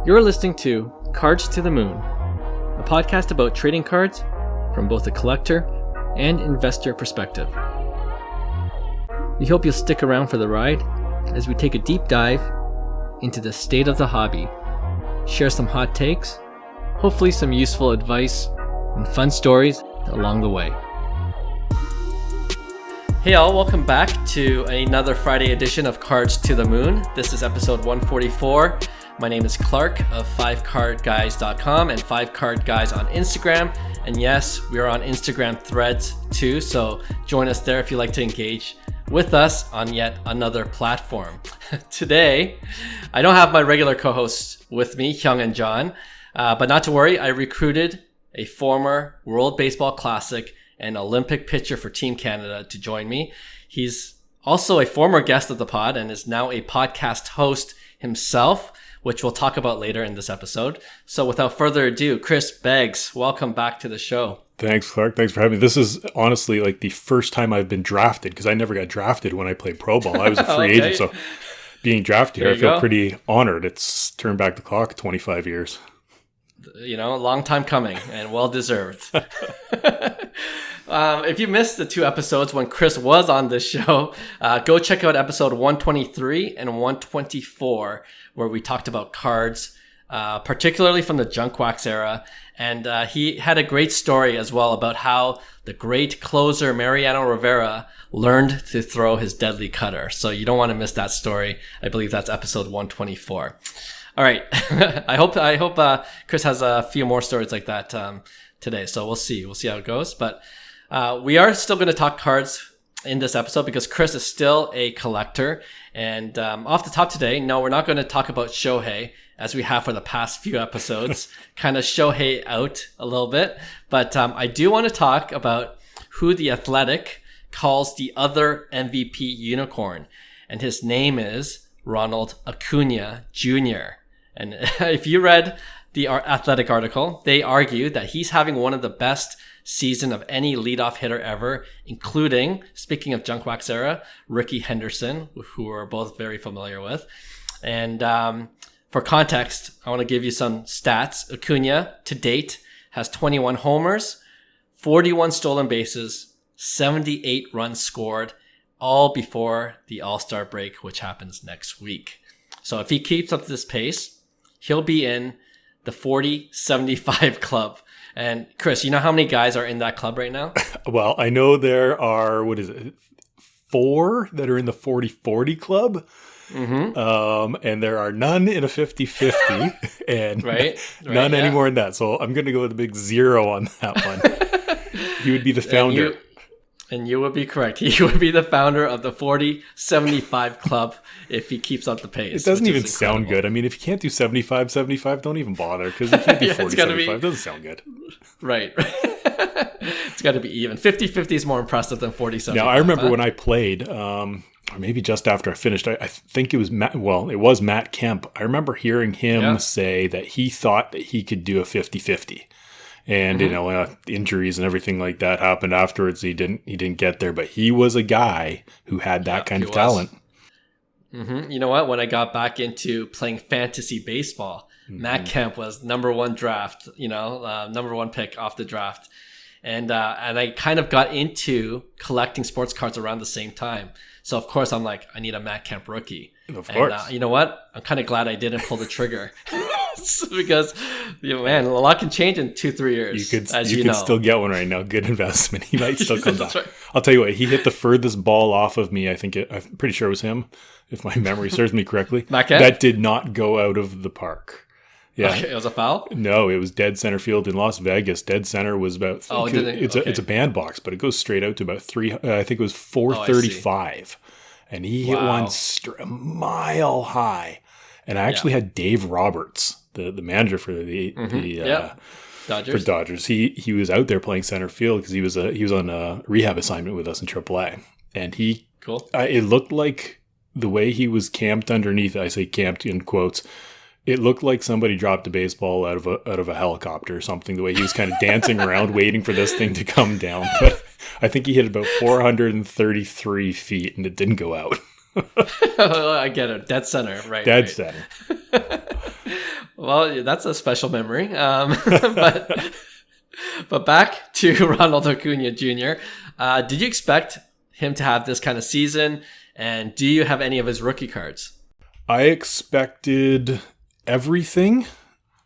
You're listening to Cards to the Moon, a podcast about trading cards from both a collector and investor perspective. We hope you'll stick around for the ride as we take a deep dive into the state of the hobby, share some hot takes, hopefully some useful advice, and fun stories along the way. Hey all, welcome back to another Friday edition of Cards to the Moon. This is episode 144. My name is Clark of fivecardguys.com and 5cardguys on Instagram. And yes, we are on Instagram threads too, so join us there if you'd like to engage with us on yet another platform. Today, I don't have my regular co-hosts with me, Hyung and John, but not to worry, I recruited a former World Baseball Classic and Olympic pitcher for Team Canada to join me. He's also a former guest of the pod and is now a podcast host himself, which we'll talk about later in this episode. So without further ado, Chris Beggs, welcome back to the show. Thanks, Clark. Thanks for having me. This is honestly like the first time I've been drafted because I never got drafted when I played pro ball. I was a free agent, so being drafted here, I feel pretty honored. It's turned back the clock 25 years. You know, a long time coming and well-deserved. If you missed the two episodes when Chris was on this show, go check out episode 123 and 124, where we talked about cards, particularly from the junk wax era. And he had a great story as well about how the great closer Mariano Rivera learned to throw his deadly cutter. So you don't want to miss that story. I believe that's episode 124. All right. I hope Chris has a few more stories like that today. So we'll see. We'll see how it goes. But we are still going to talk cards in this episode because Chris is still a collector. And off the top today, no, we're not going to talk about Shohei as we have for the past few episodes, kind of Shohei out a little bit. But I do want to talk about who The Athletic calls the other MVP unicorn. And his name is Ronald Acuna Jr. And if you read the Athletic article, they argue that he's having one of the best season of any leadoff hitter ever, including, speaking of junk wax era, Ricky Henderson, who we're both very familiar with. And for context, I want to give you some stats. Acuna, to date, has 21 homers, 41 stolen bases, 78 runs scored, all before the All-Star break, which happens next week. So if he keeps up this pace, he'll be in the 40-75 club. And Chris, you know how many guys are in that club right now? Well, I know there are, 4 that are in the 40-40 club. Mm-hmm. And there are none in a 50-50 and none anymore in that. So I'm going to go with a big 0 on that one. He would be the founder. And you would be correct. He would be the founder of the 40-75 club if he keeps up the pace. It doesn't even sound good. I mean, if you can't do 75-75, don't even bother because you can't do 40-75. It doesn't sound good. Right. It's got to be even. 50-50 is more impressive than 40-75. Now, I remember when I played, or maybe just after I finished, I think it was Matt Kemp. I remember hearing him say that he thought that he could do a 50-50. And, injuries and everything like that happened afterwards. He didn't get there, but he was a guy who had that kind of talent. Mm-hmm. You know what? When I got back into playing fantasy baseball, Matt Kemp was number 1 draft, number 1 pick off the draft. And I kind of got into collecting sports cards around the same time. So, of course, I'm like, I need a Matt Kemp rookie. Of course. And you know what? I'm kind of glad I didn't pull the trigger. Because, man, a lot can change in 2-3 years. You could still get one right now. Good investment. He might still come back. Right. I'll tell you what, he hit the furthest ball off of me. I'm pretty sure it was him, if my memory serves me correctly. That did not go out of the park. Yeah, okay, it was a foul? No, it was dead center field in Las Vegas. Dead center was about it's a bandbox, but it goes straight out to about 435. And he hit one a mile high. And I actually had Dave Roberts, the manager for the Dodgers. For Dodgers. He was out there playing center field because he was on a rehab assignment with us in AAA. And it looked like the way he was camped underneath, I say camped in quotes, it looked like somebody dropped a baseball out of a helicopter or something, the way he was kind of dancing around waiting for this thing to come down. But I think he hit about 433 feet and it didn't go out. I get it. Dead center, right? Dead center. Well, that's a special memory. But back to Ronald Acuna Jr. Did you expect him to have this kind of season? And do you have any of his rookie cards? I expected everything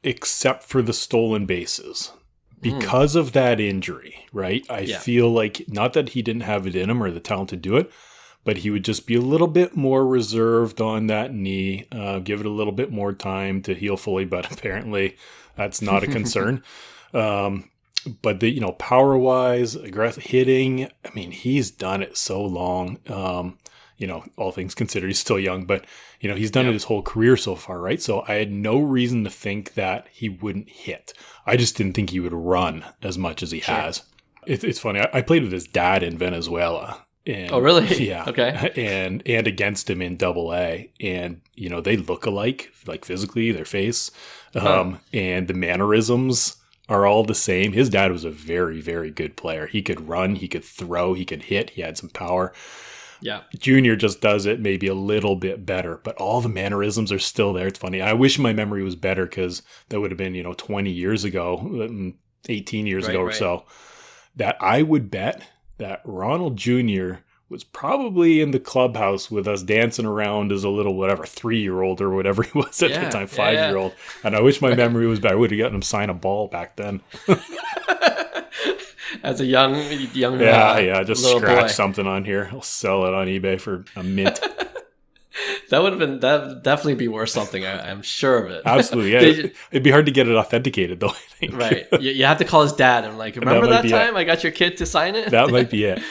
except for the stolen bases because of that injury, right? I feel like not that he didn't have it in him or the talent to do it, but he would just be a little bit more reserved on that knee, give it a little bit more time to heal fully, but apparently that's not a concern. But power-wise, aggressive hitting, I mean, he's done it so long. All things considered, he's still young, but he's done it his whole career so far, right? So I had no reason to think that he wouldn't hit. I just didn't think he would run as much as he has. It's funny. I played with his dad in Venezuela. And, oh, really? Yeah. Okay. And against him in AA. And, they look alike, like physically, their face. And the mannerisms are all the same. His dad was a very, very good player. He could run, he could throw, he could hit, he had some power. Yeah. Junior just does it maybe a little bit better, but all the mannerisms are still there. It's funny. I wish my memory was better because that would have been, 20 years ago, 18 years ago or so, that I would bet that Ronald Jr. was probably in the clubhouse with us dancing around as a little, 3-year-old or whatever he was at the time, 5-year-old. And I wish my memory was better. I would have gotten him sign a ball back then. As a young just scratch something on here. I'll sell it on eBay for a mint. That'd definitely be worth something. I'm sure of it. Absolutely, yeah. It'd be hard to get it authenticated, though, I think. Right. You have to call his dad and remember that time I got your kid to sign it? That might be it.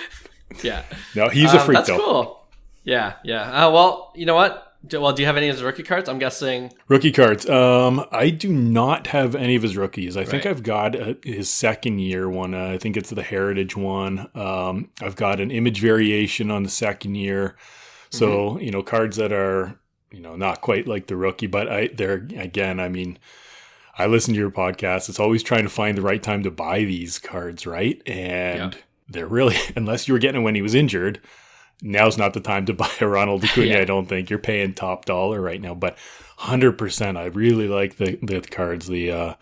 Yeah. No, he's a freak, that's though. That's cool. Yeah. Well, you know what? Well, do you have any of his rookie cards? I'm guessing. Rookie cards. I do not have any of his rookies. I think I've got his second year one. I think it's the Heritage one. I've got an image variation on the second year. So, cards that are, not quite like the rookie, but I listen to your podcast. It's always trying to find the right time to buy these cards, right? And they're really, unless you were getting it when he was injured, now's not the time to buy a Ronald Acuna, I don't think. You're paying top dollar right now. But 100%, I really like the cards, the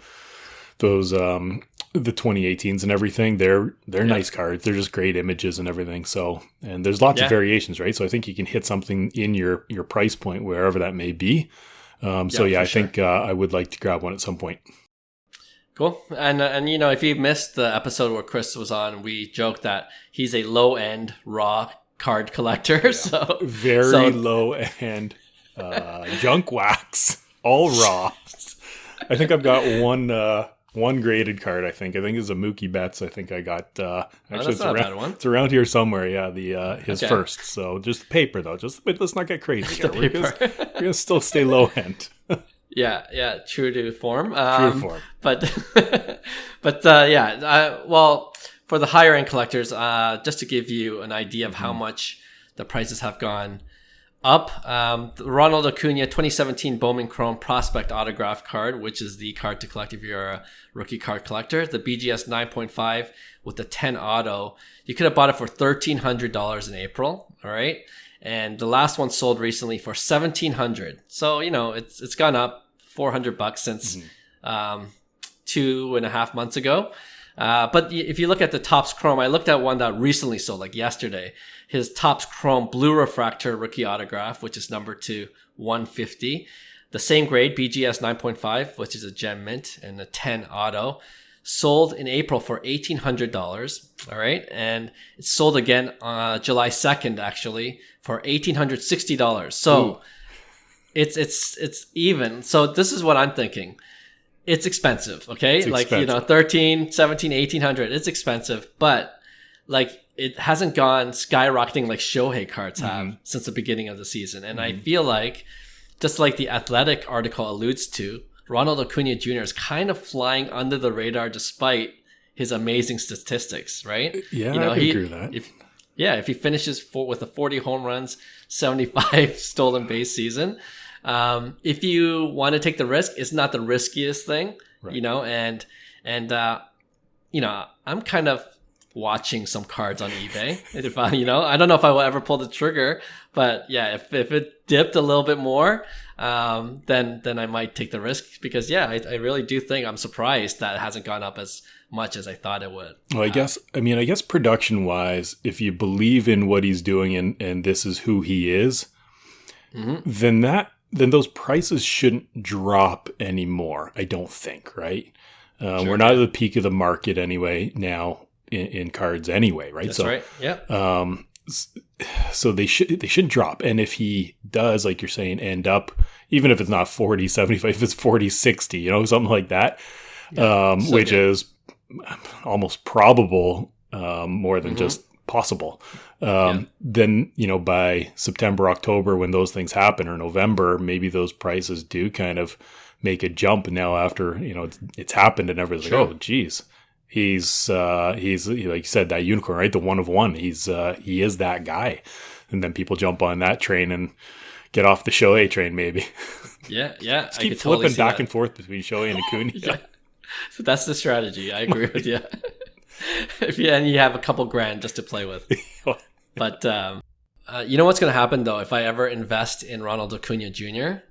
2018s and everything. They're nice cards. They're just great images and everything. So, and there's lots of variations, right? So I think you can hit something in your price point, wherever that may be. I think I would like to grab one at some point. Cool. And if you missed the episode where Chris was on, we joked that he's a low-end raw card collector. So very low end junk wax, all raw. I think I've got one graded card. I think it's a Mookie Betts. I think I got actually it's around here somewhere. Yeah, his first. So just the paper though. Let's not get crazy here. We're gonna still stay low end. Yeah, true to form. But for the higher end collectors, just to give you an idea of how much the prices have gone up, the Ronald Acuna 2017 Bowman Chrome Prospect Autograph card, which is the card to collect if you're a rookie card collector, the BGS 9.5 with the 10 auto, you could have bought it for $1,300 in April. All right. And the last one sold recently for $1,700. So, it's gone up $400 since 2.5 months ago. But if you look at the Topps Chrome, I looked at one that recently sold, like yesterday. His Topps Chrome Blue Refractor Rookie Autograph, which is numbered to 150. The same grade, BGS 9.5, which is a gem mint, and a 10 auto. Sold in April for $1,800. All right. And it sold again July 2nd, actually, for $1,860. So it's even. So this is what I'm thinking. It's expensive, okay? It's expensive. 13, 17, 1800. It's expensive, but it hasn't gone skyrocketing like Shohei cards have since the beginning of the season. And I feel like, just like the Athletic article alludes to, Ronald Acuna Jr. is kind of flying under the radar despite his amazing statistics, right? Yeah, I agree with that. If he finishes with the 40 home runs, 75 stolen base season, if you want to take the risk, it's not the riskiest thing, right. I'm kind of watching some cards on eBay. I don't know if I will ever pull the trigger, But yeah, if it dipped a little bit more, then I might take the risk because I really do think I'm surprised that it hasn't gone up as much as I thought it would. Well, I guess production wise, if you believe in what he's doing and this is who he is, then those prices shouldn't drop anymore. I don't think, right? We're not at the peak of the market anyway now in cards anyway, right? That's right. Yeah. So they should drop. And if he does, like you're saying, end up, even if it's not 40, 75, if it's 40, 60, something like that, which is almost probable, more than just possible. Then, by September, October, when those things happen, or November, maybe those prices do kind of make a jump. And now after, it's happened and everybody's like, oh, geez. He's like you said, that unicorn, right? The one of one. He is that guy. And then people jump on that train and get off the Shohei train, maybe. Yeah. Just keep flipping back and forth between Shohei and Acuna. Yeah. So that's the strategy. I agree with you. And you have a couple grand just to play with. But you know what's going to happen though? If I ever invest in Ronald Acuna Jr.,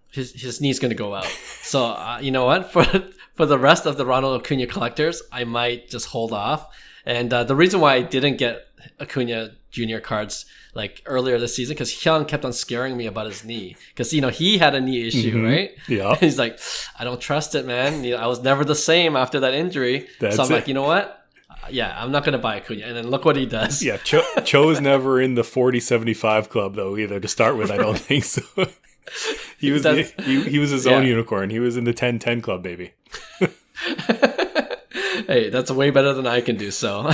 his knee's going to go out. So you know what? For the rest of the Ronald Acuna collectors, I might just hold off. And the reason why I didn't get Acuna Jr. cards like earlier this season, because Hyun kept on scaring me about his knee. Because, he had a knee issue, right? Yeah. He's like, I don't trust it, man. I was never the same after that injury. So I'm like, you know what? I'm not going to buy Acuna. And then look what he does. Yeah, Cho's never in the 40-75 club, though, either, to start with, I don't think so. He was he was his own unicorn. He was in the 10-10 club, baby. Hey, that's way better than I can do, so.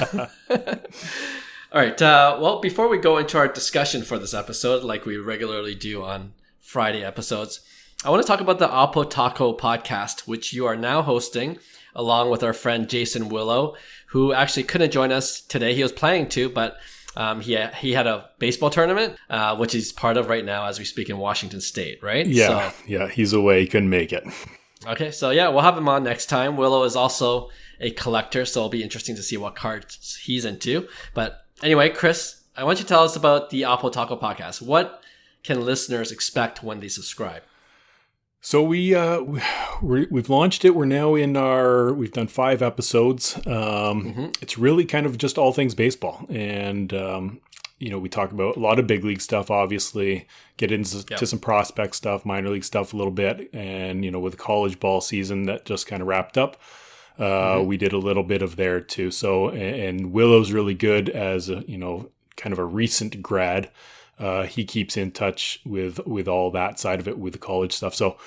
All right. Well, before we go into our discussion for this episode, like we regularly do on Friday episodes, I want to talk about the Oppotaco Podcast, which you are now hosting along with our friend Jason Willow, who actually couldn't join us today. He was planning to, but he had a baseball tournament, which he's part of right now as we speak in Washington State, right? Yeah, he's away. He couldn't make it. Okay, so we'll have him on next time. Willow is also a collector, so it'll be interesting to see what cards he's into. But anyway, Chris, I want you to tell us about the Oppotaco Podcast. What can listeners expect when they subscribe? So we've launched it. We're now we've done 5 episodes. It's really kind of just all things baseball. And, we talk about a lot of big league stuff, obviously, get into some prospect stuff, minor league stuff a little bit. And, with the college ball season that just kind of wrapped up, we did a little bit of there too. So, and Willow's really good as a, kind of a recent grad. He keeps in touch with all that side of it with the college stuff. So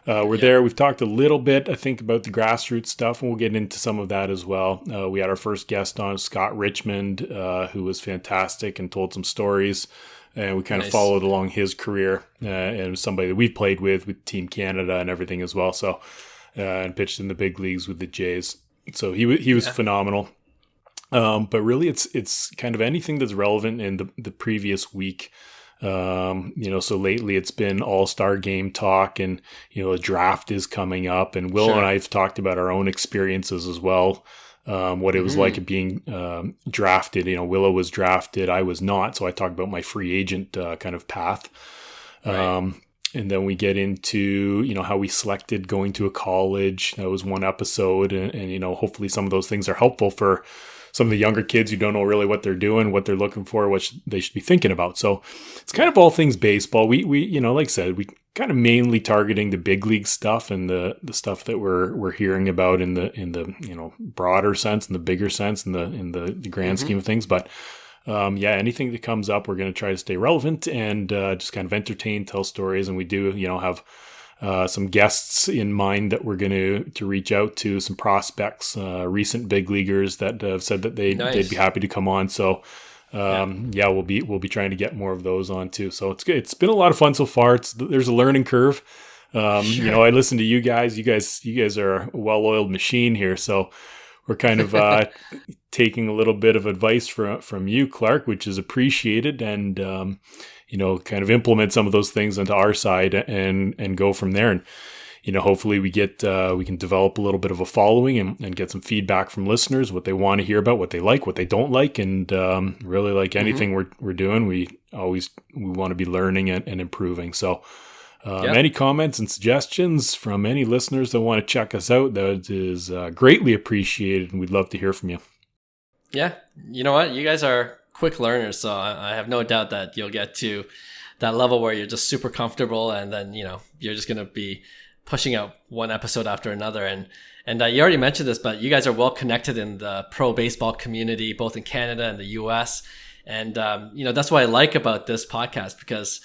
we're there. We've talked a little bit, I think, about the grassroots stuff, and we'll get into some of that as well. We had our first guest on, Scott Richmond, who was fantastic and told some stories. And we kind of followed along his career, and somebody that we've played with Team Canada and everything as well. So and pitched in the big leagues with the Jays. So he was phenomenal. But really, it's kind of anything that's relevant in the previous week. So lately it's been All-Star game talk, and a draft is coming up. And Will and I have talked about our own experiences as well. What it was like being drafted. Willow was drafted, I was not. So I talked about my free agent kind of path. Right. And then we get into, how we selected going to a college. That was one episode. And hopefully some of those things are helpful for some of the younger kids who don't know really what they're doing, what they're looking for, what they should be thinking about. So it's kind of all things baseball. We like I said, we kind of mainly targeting the big league stuff and the stuff that we're hearing about in the broader sense, in the bigger sense, in the grand scheme of things. But anything that comes up, we're going to try to stay relevant and just kind of entertain, tell stories. And we do, have some guests in mind that we're going to reach out to, some prospects, recent big leaguers that have said that they'd be happy to come on. So we'll be trying to get more of those on too. So it's been a lot of fun so far. There's a learning curve. I listen to you guys. You guys are a well-oiled machine here. So we're kind of taking a little bit of advice from you, Clark, which is appreciated, and kind of implement some of those things onto our side and go from there. And hopefully we can develop a little bit of a following and get some feedback from listeners, what they want to hear about, what they like, what they don't like. And really, like anything we're doing, we want to be learning and improving. So any comments and suggestions from any listeners that want to check us out, that is greatly appreciated. And we'd love to hear from you. Yeah. You know what? You guys are quick learners. So I have no doubt that you'll get to that level where you're just super comfortable, and then, you're just going to be pushing out one episode after another. And you already mentioned this, but you guys are well connected in the pro baseball community, both in Canada and the US. And, that's what I like about this podcast, because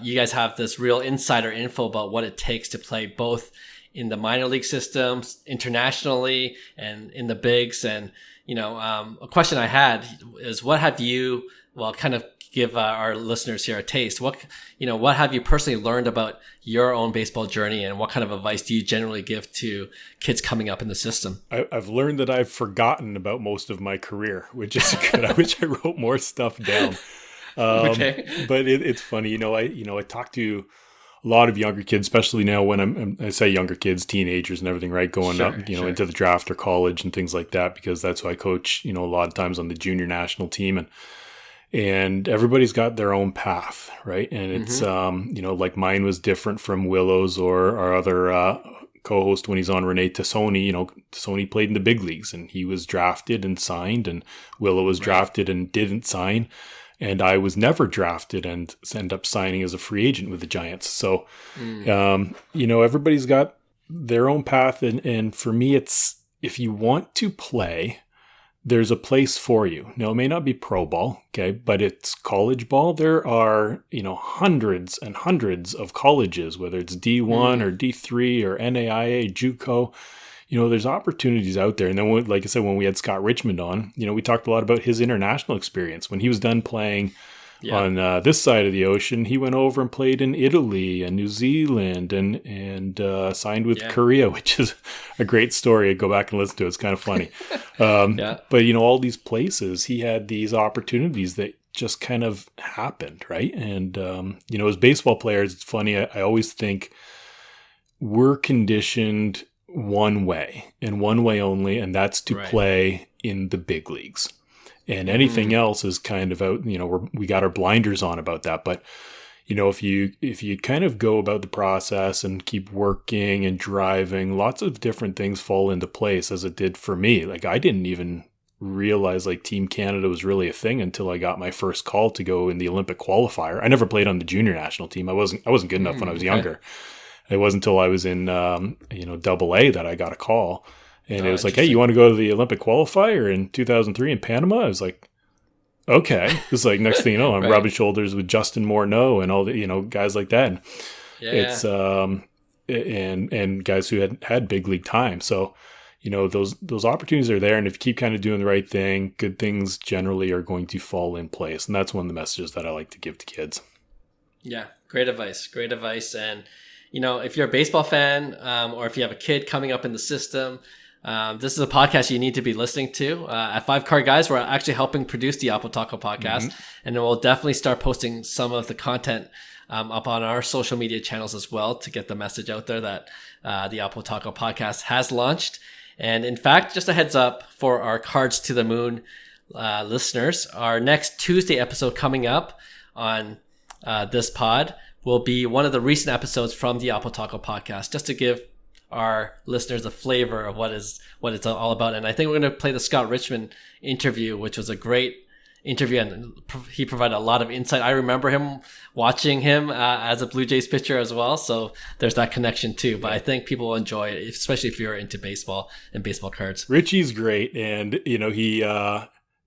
you guys have this real insider info about what it takes to play both in the minor league systems, internationally, and in the bigs. And, a question I had is, what have you, kind of give our listeners here a taste. What have you personally learned about your own baseball journey, and what kind of advice do you generally give to kids coming up in the system? I've learned that I've forgotten about most of my career, which is good. I wish I wrote more stuff down. Okay. But it's funny, I talk to a lot of younger kids, especially now when I say younger kids, teenagers and everything, right? Going up, into the draft or college and things like that, because that's who I coach, a lot of times on the junior national team. And everybody's got their own path, right? And it's, like mine was different from Willow's or our other co-host when he's on, Renee Tassoni. Tassoni played in the big leagues, and he was drafted and signed, and Willow was drafted and didn't sign. And I was never drafted and end up signing as a free agent with the Giants. So, everybody's got their own path. And for me, it's, if you want to play, there's a place for you. Now, it may not be pro ball, okay, but it's college ball. There are, hundreds and hundreds of colleges, whether it's D1 or D3 or NAIA, JUCO. There's opportunities out there. And then, like I said, when we had Scott Richmond on, we talked a lot about his international experience. When he was done playing on this side of the ocean, he went over and played in Italy and New Zealand and signed with Korea, which is a great story. Go back and listen to it. It's kind of funny. But, all these places, he had these opportunities that just kind of happened, right? And, as baseball players, it's funny. I always think we're conditioned one way and one way only, and that's to play in the big leagues. And anything else is kind of out, we got our blinders on about that. But, if you kind of go about the process and keep working and driving, lots of different things fall into place, as it did for me. Like, I didn't even realize like Team Canada was really a thing until I got my first call to go in the Olympic qualifier. I never played on the junior national team. I wasn't good enough when I was younger. It wasn't until I was in, Double A that I got a call. And it was like, hey, you want to go to the Olympic qualifier in 2003 in Panama? I was like, okay. It's like, next thing you know, I'm rubbing shoulders with Justin Morneau and all the, guys like that. And it's, and guys who had big league time. So, those opportunities are there. And if you keep kind of doing the right thing, good things generally are going to fall in place. And that's one of the messages that I like to give to kids. Yeah. Great advice. Great advice. And, if you're a baseball fan, or if you have a kid coming up in the system, this is a podcast you need to be listening to. At 5cardguys, we're actually helping produce the Oppotaco Podcast, and we'll definitely start posting some of the content up on our social media channels as well, to get the message out there that the Oppotaco Podcast has launched. And in fact, just a heads up for our Cards to the Moon listeners, our next Tuesday episode coming up on this pod will be one of the recent episodes from the Oppotaco Podcast, just to give our listeners a flavor of what it's all about. And I think we're going to play the Scott Richmond interview, which was a great interview, and he provided a lot of insight. I remember him watching him as a Blue Jays pitcher as well, so there's that connection too. But I think people will enjoy it, especially if you're into baseball and baseball cards. Richie's great, and he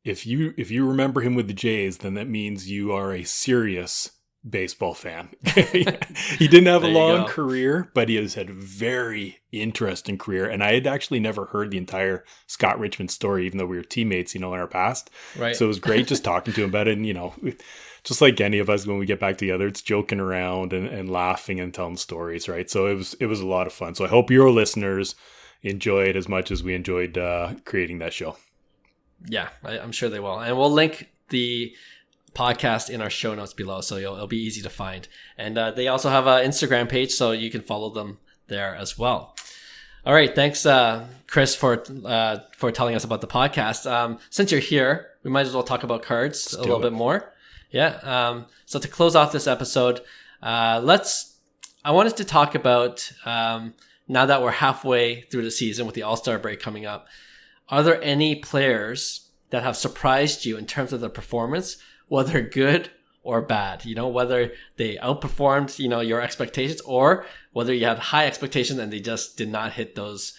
if you remember him with the Jays, then that means you are a serious baseball fan. He didn't have a long career, but he has had a very interesting career. And I had actually never heard the entire Scott Richmond story, even though we were teammates, in our past. Right. So it was great just talking to him about it. And, just like any of us, when we get back together, it's joking around and laughing and telling stories, right? So it was a lot of fun. So I hope your listeners enjoy it as much as we enjoyed creating that show. Yeah, I'm sure they will. And we'll link the podcast in our show notes below, so it'll be easy to find. And they also have an Instagram page, so you can follow them there as well. All right. Thanks, Chris, for telling us about the podcast. Since you're here, we might as well talk about cards a little bit more. Yeah. So to close off this episode, I wanted to talk about, now that we're halfway through the season with the All-Star break coming up, are there any players that have surprised you in terms of their performance, whether good or bad? Whether they outperformed, your expectations, or whether you had high expectations and they just did not hit those,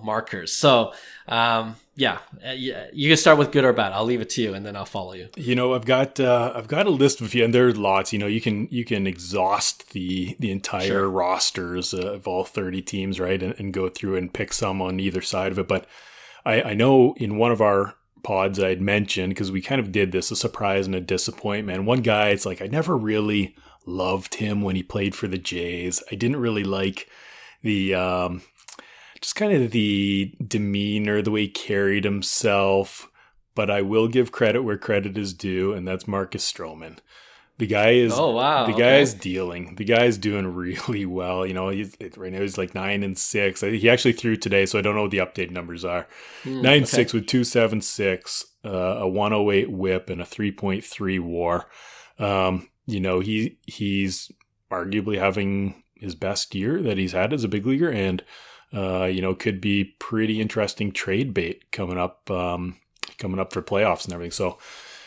markers. So, you can start with good or bad. I'll leave it to you, and then I'll follow you. I've got a list of a few, and there's lots. You can exhaust the entire rosters of all 30 teams, right, and go through and pick some on either side of it. But I know in one of our pods I'd mentioned, because we kind of did this, a surprise and a disappointment. One guy, it's like I never really loved him when he played for the Jays. I didn't really like the just kind of the demeanor, the way he carried himself. But I will give credit where credit is due, and that's Marcus Stroman. The guy is guy is dealing. The guy is doing really well. Right now he's like 9-6. He actually threw today, so I don't know what the updated numbers are. 9-6 with 2.76, a 108 WHIP, and a 3.3 WAR. He's arguably having his best year that he's had as a big leaguer, and could be pretty interesting trade bait coming up for playoffs and everything. So,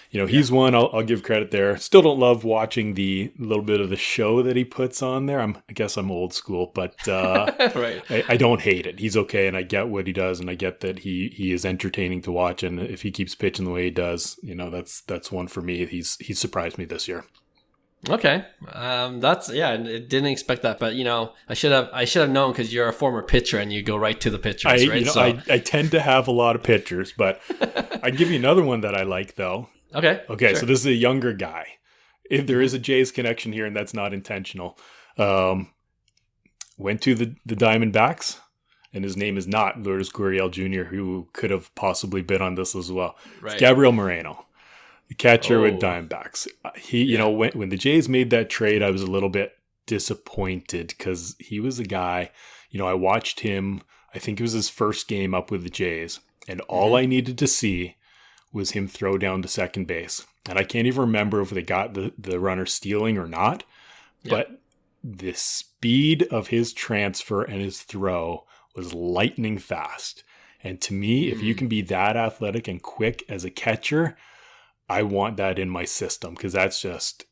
he's one. I'll give credit there. Still don't love watching the little bit of the show that he puts on there. I guess I'm old school, but right. I don't hate it. He's okay, and I get what he does, and I get that he is entertaining to watch. And if he keeps pitching the way he does, that's one for me. He's surprised me this year. Okay. I didn't expect that, but I should have known, because you're a former pitcher and you go right to the pitchers, right? I tend to have a lot of pitchers, but I'd give you another one that I like though. Okay. Sure. So this is a younger guy. If there is a Jays connection here, and that's not intentional, went to the Diamondbacks, and his name is not Lourdes Gurriel Jr., who could have possibly been on this as well. Right. It's Gabriel Moreno, the catcher with Diamondbacks. When the Jays made that trade, I was a little bit disappointed, because he was a guy, I watched him, I think it was his first game up with the Jays, and all I needed to see was him throw down to second base. And I can't even remember if they got the runner stealing or not, but the speed of his transfer and his throw was lightning fast. And to me, if you can be that athletic and quick as a catcher, I want that in my system, because that's just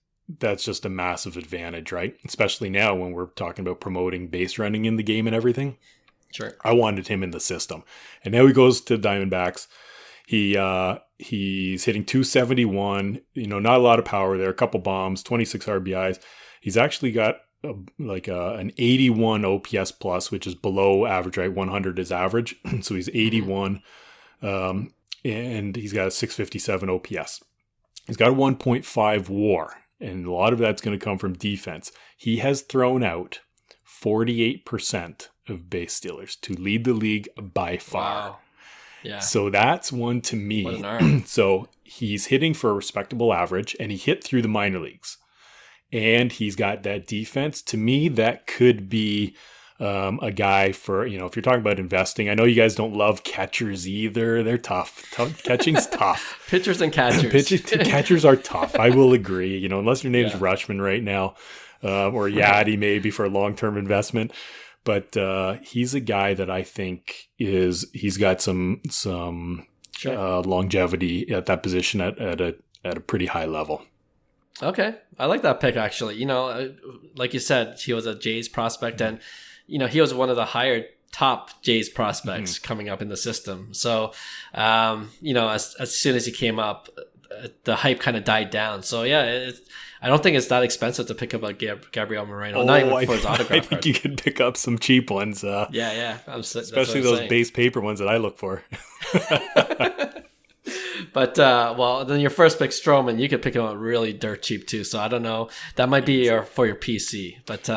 a massive advantage, right? Especially now when we're talking about promoting base running in the game and everything. Sure. I wanted him in the system. And now he goes to Diamondbacks. He's hitting 271, not a lot of power there, a couple bombs, 26 RBIs. He's actually got an 81 OPS plus, which is below average, right? 100 is average. So he's 81, and he's got a 657 OPS. He's got a 1.5 WAR, and a lot of that's going to come from defense. He has thrown out 48% of base stealers to lead the league by far. Wow. Yeah. So that's one to me. So he's hitting for a respectable average, and he hit through the minor leagues, and he's got that defense. To me, that could be a guy for, if you're talking about investing. I know you guys don't love catchers either. They're tough. Catching's tough. Pitchers and catchers. Catchers are tough. I will agree. Unless your name's Rushman right now, or Yadi maybe for a long-term investment. But he's a guy that I think he's got some longevity at that position at a pretty high level. Okay, I like that pick actually. Like you said, he was a Jays prospect, and he was one of the higher top Jays prospects coming up in the system. So, as soon as he came up, the hype kind of died down. So I don't think it's that expensive to pick up a Gabriel Moreno. Not even for his autograph I think you can pick up some cheap ones. Especially those base paper ones that I look for. But then your first pick, Stroman, you could pick him up really dirt cheap too. So I don't know. That might be for your PC. But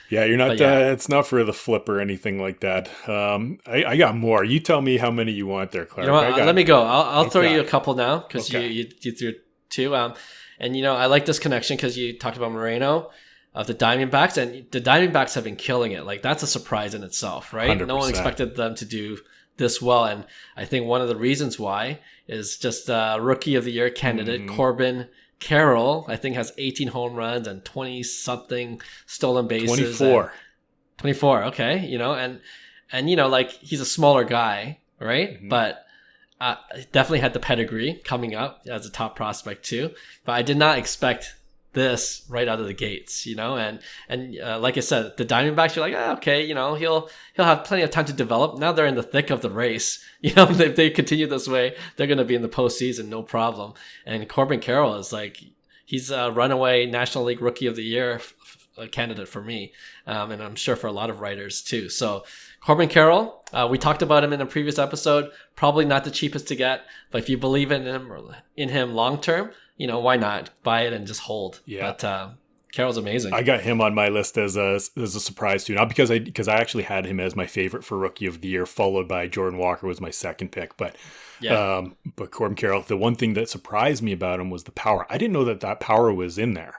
you're not. It's not for the flip or anything like that. I got more. You tell me how many you want there, Clark. Let me go. I'll throw you a couple now, because you threw two. And I like this connection because you talked about Moreno. of the Diamondbacks, and the Diamondbacks have been killing it. Like, that's a surprise in itself, right? 100%. No one expected them to do this well, and I think one of the reasons why is just Rookie of the Year candidate Corbin Carroll. I think has 18 home runs and 20 something stolen bases. 24. Okay, and like, he's a smaller guy, right? But definitely had the pedigree coming up as a top prospect too. But I did not expect this right out of the gates, and like I said, the Diamondbacks, you're like, okay, he'll have plenty of time to develop. Now they're in the thick of the race. If they continue this way, they're going to be in the postseason, no problem. And Corbin Carroll is like, he's a runaway National League Rookie of the Year candidate for me, and I'm sure for a lot of writers too. So Corbin Carroll, we talked about him in a previous episode. Probably not the cheapest to get, but if you believe in him long term, why not buy it and just hold? Yeah. But Carroll's amazing. I got him on my list as a surprise too, not because I actually had him as my favorite for Rookie of the Year, followed by Jordan Walker was my second pick. But Corbin Carroll, the one thing that surprised me about him was the power. I didn't know that power was in there.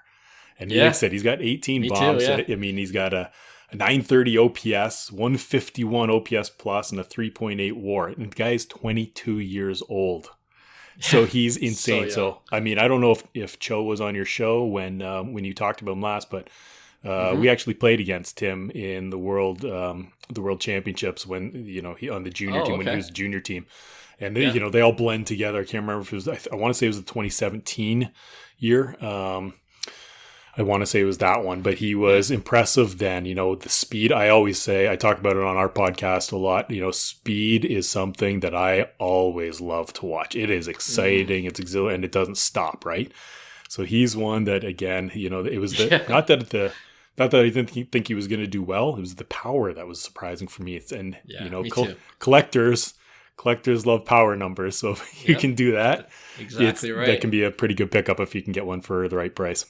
And like I said, he's got 18 bombs. Too, I mean, he's got a 930 OPS, 151 OPS plus, and a 3.8 WAR. And the guy is 22 years old. So he's insane. So I mean, I don't know if Cho was on your show when you talked about him last, but we actually played against him in the World Championships when he on the junior team when he was a junior team, and they, they all blend together. I can't remember if it was. I want to say it was the 2017 year. I want to say it was that one, but he was impressive then. The speed, I always say, I talk about it on our podcast a lot. Speed is something that I always love to watch. It is exciting, it's exhilarating, and it doesn't stop, right? So he's one that, again, it was not that I didn't think he was going to do well. It was the power that was surprising for me. Collectors love power numbers. So if you can do that, exactly right. That can be a pretty good pickup if you can get one for the right price.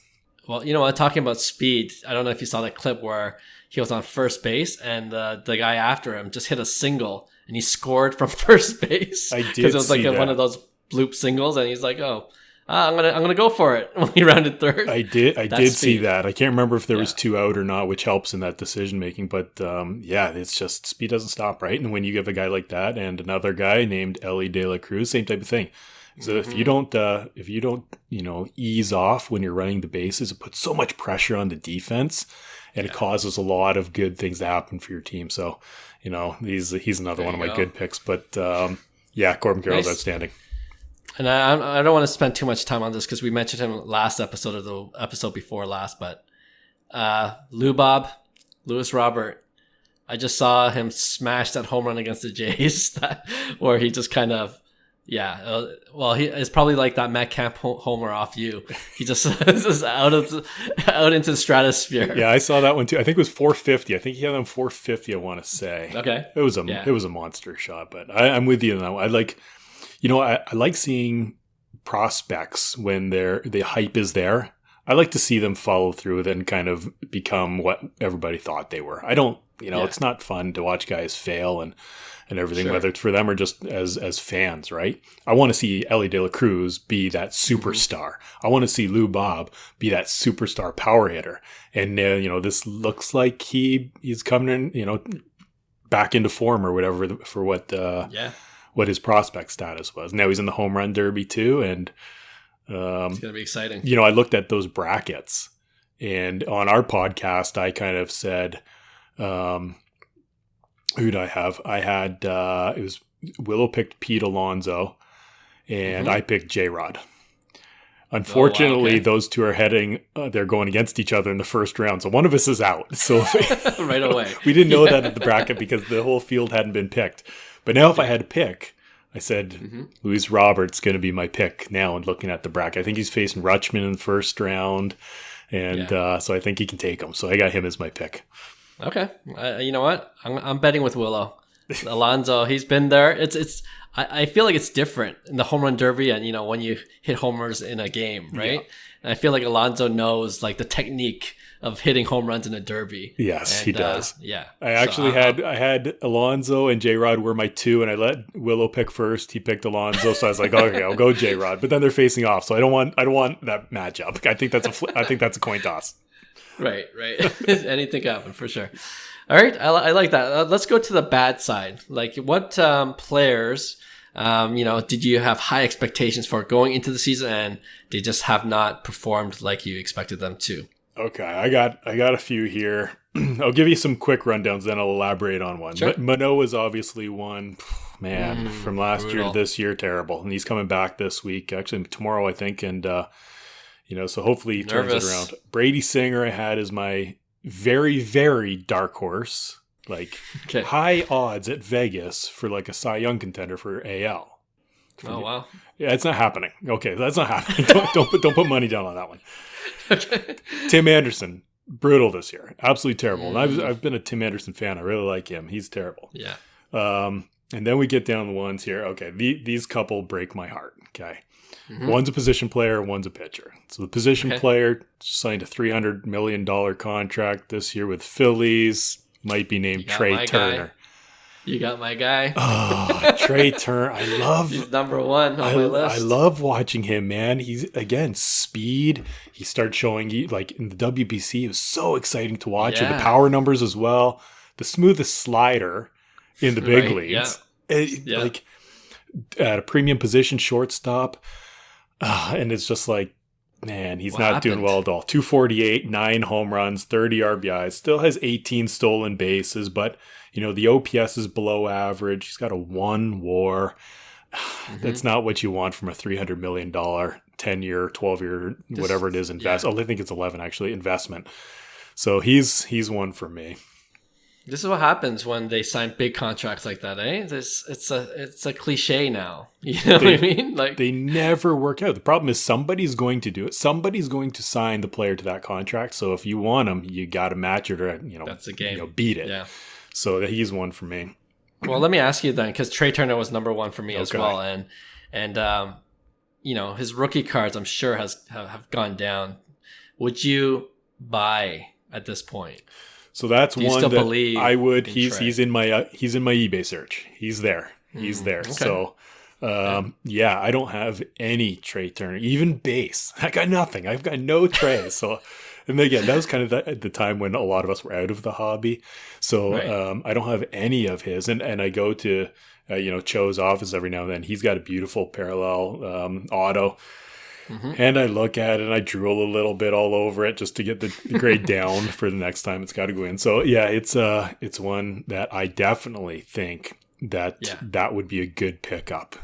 Well, talking about speed, I don't know if you saw that clip where he was on first base and the guy after him just hit a single and he scored from first base. I did because it was like one of those bloop singles, and he's like, I'm gonna go for it when he rounded third. I did see that. I can't remember if there was 2 out or not, which helps in that decision making. But it's just speed doesn't stop, right? And when you give a guy like that and another guy named Ellie De La Cruz, same type of thing. So if you don't, ease off when you're running the bases, it puts so much pressure on the defense, and it causes a lot of good things to happen for your team. So, he's another one of my good picks. But Corbin Carroll's outstanding. And I don't want to spend too much time on this because we mentioned him last episode or the episode before last. But Luis Robert, I just saw him smash that home run against the Jays, where he just kind of. Yeah, he is probably like that Matt Camp homer off you. He just is out into the stratosphere. Yeah, I saw that one too. I think it was 450. I think he had on 450. I want to say. Okay. It was a monster shot, but I'm with you on that one. I like, I like seeing prospects when the hype is there. I like to see them follow through with it and kind of become what everybody thought they were. I don't, it's not fun to watch guys fail and everything, whether it's for them or just as fans, right? I want to see Ellie De La Cruz be that superstar. I want to see Lou Bob be that superstar power hitter. And, this looks like he's coming in, back into form or whatever for what his prospect status was. Now he's in the home run derby too. And it's going to be exciting. I looked at those brackets, and on our podcast, I kind of said, who did I have? I had, it was Willow picked Pete Alonso, and I picked J-Rod. Unfortunately, those two are they're going against each other in the first round. So one of us is out. So right away. We didn't know that at the bracket because the whole field hadn't been picked. But now if I had to pick, I said Luis Robert's going to be my pick now, and looking at the bracket. I think he's facing Rutschman in the first round. And so I think he can take him. So I got him as my pick. Okay. You know what? I'm betting with Willow. Alonso, he's been there. I feel like it's different in the home run derby and, when you hit homers in a game, right? Yeah. And I feel like Alonso knows like the technique of hitting home runs in a derby. Yes, he does. Yeah. I actually had Alonso and J-Rod were my 2, and I let Willow pick first. He picked Alonso, so I was like, okay, I'll go J-Rod. But then they're facing off, so I don't want that matchup. I think that's a coin toss. Right. Anything can happen for sure. All right, I like that. Let's go to the bad side. Like, what players, did you have high expectations for going into the season, and they just have not performed like you expected them to? Okay, I got a few here. I'll give you some quick rundowns, then I'll elaborate on one. Sure. But Manoah is obviously one, man, from last year to this year, terrible. And he's coming back this week, actually tomorrow, I think. And, so hopefully he turns it around. Brady Singer I had as my very, very dark horse. Like, high odds at Vegas for like a Cy Young contender for AL. Wow. Yeah, it's not happening. Okay, that's not happening. Don't put money down on that one. Okay. Tim Anderson, brutal this year, absolutely terrible. And I've been a Tim Anderson fan. I really like him. He's terrible. Yeah. And then we get down the ones here. Okay, these couple break my heart. Okay, One's a position player, one's a pitcher. So the position player signed a $300 million contract this year with Phillies. Might be named Trea Turner. You got my guy. Oh, Trea Turner. He's number one on my list. I love watching him, man. He's, again, speed. He started showing, like, in the WBC, it was so exciting to watch. And the power numbers as well. The smoothest slider in the big leagues. Yeah. Like, at a premium position, shortstop. And it's just like, man, he's not doing well at all. 248, 9 home runs, 30 RBIs. Still has 18 stolen bases, but the OPS is below average. He's got a 1 WAR. That's not what you want from a $300 million 10-year, 12-year, whatever it is, invest. I think it's 11 actually, investment. So he's one for me. This is what happens when they sign big contracts like that, eh? It's a cliche now. You know what I mean? Like, they never work out. The problem is somebody's going to do it. Somebody's going to sign the player to that contract. So if you want him, you got to match it or that's the game. Beat it. Yeah. So he's one for me. Well, let me ask you then, because Trea Turner was number one for me as well, and his rookie cards I'm sure have gone down. Would you buy at this point? So that's one that I would. He's in my eBay search. He's there. He's there. Okay. So I don't have any Trea Turner, even base. I got nothing. I've got no Trea. So, and again, that was kind of at the time when a lot of us were out of the hobby. So I don't have any of his, and I go to Cho's office every now and then. He's got a beautiful parallel auto. And I look at it and I drool a little bit all over it just to get the grade down for the next time it's got to go in. So yeah, it's one that I definitely think that would be a good pickup.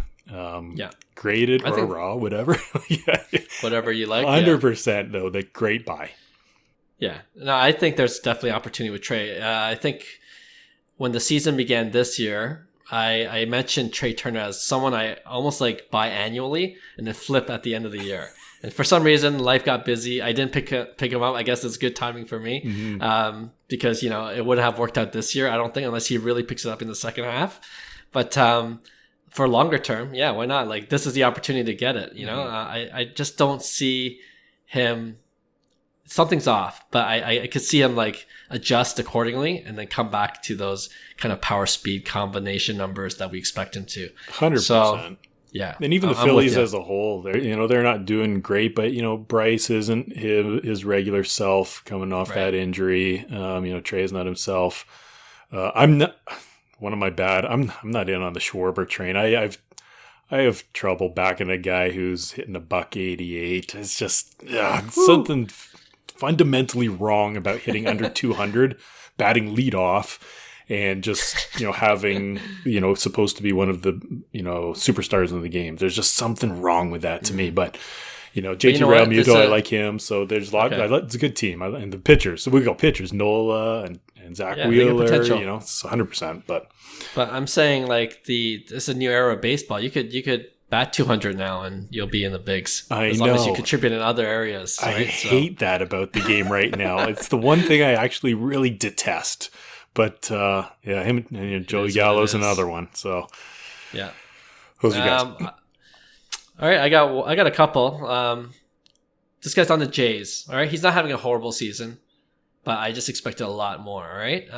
Graded or raw, whatever. Whatever you like. 100% though, the great buy. Yeah, no, I think there's definitely opportunity with Trea. I think when the season began this year, I mentioned Trea Turner as someone I almost like buy annually and then flip at the end of the year. And for some reason, life got busy. I didn't pick him up. I guess it's good timing for me because, it wouldn't have worked out this year, I don't think, unless he really picks it up in the second half. But for longer term, yeah, why not? Like, this is the opportunity to get it. I just don't see him. Something's off, but I could see him like adjust accordingly and then come back to those kind of power speed combination numbers that we expect him to. 100%. So, yeah. And even the Phillies as a whole, they're not doing great, but Bryce isn't his regular self coming off that injury. Trea's not himself. I'm not one of my bad. I'm not in on the Schwarber train. I have trouble backing a guy who's hitting $188. It's just something fundamentally wrong about hitting under 200, batting leadoff, and just having supposed to be one of the superstars in the game. There's just something wrong with that to me. But JT Realmuto, I like him. So there's a lot. It's a good team. And the pitchers. So we got pitchers, Nola and Zach Wheeler. It's 100%. But I'm saying like this is a new era of baseball. You could bat 200 now and you'll be in the bigs as long as you contribute in other areas. Right? I hate that about the game right now. It's the one thing I actually really detest. But him and Joey Gallo's another one. So yeah, those are guys. All right, I got a couple. This guy's on the Jays. All right, he's not having a horrible season, but I just expected a lot more. All right,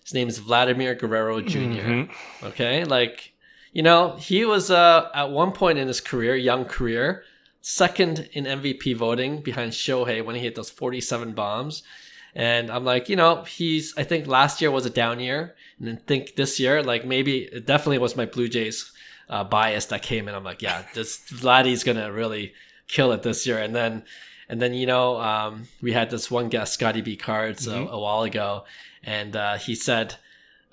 his name is Vladimir Guerrero Jr. Okay, like he was at one point in his career, young career, second in MVP voting behind Shohei when he hit those 47 bombs. And I'm like, I think last year was a down year. And then think this year, like maybe it definitely was my Blue Jays bias that came in. I'm like, yeah, this Vladdy's going to really kill it this year. And then we had this one guest, Scotty B Cards, a while ago. And he said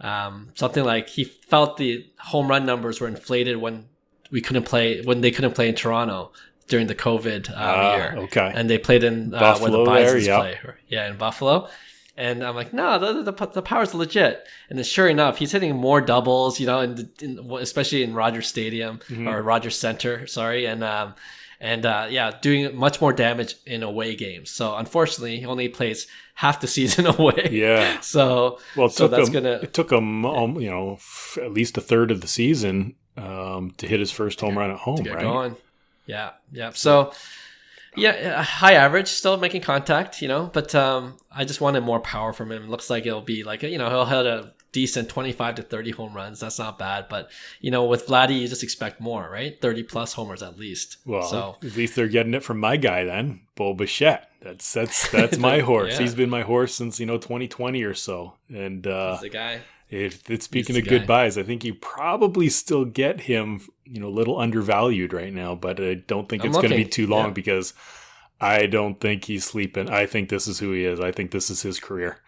something like he felt the home run numbers were inflated when they couldn't play in Toronto during the COVID year. Okay. And they played in Buffalo where the Bisons play. Yeah, in Buffalo. And I'm like, no, the power's legit. And then sure enough, he's hitting more doubles, especially in Rogers Stadium or Rogers Center, sorry. And doing much more damage in away games. So unfortunately, he only plays half the season away. Yeah. It took him, at least a third of the season to hit his first home run at home, to get right? Going. Yeah. So, high average, still making contact, but I just wanted more power from him. It looks like it'll be like, he'll hit a decent 25 to 30 home runs. That's not bad. But, with Vladdy, you just expect more, right? 30 plus homers at least. Well, at least they're getting it from my guy then, Bo Bichette. That's my horse. Yeah. He's been my horse since, 2020 or so. And he's the guy. Speaking of good buys, I think you probably still get him, a little undervalued right now, but I don't think it's going to be too long because I don't think he's sleeping. I think this is who he is. I think this is his career.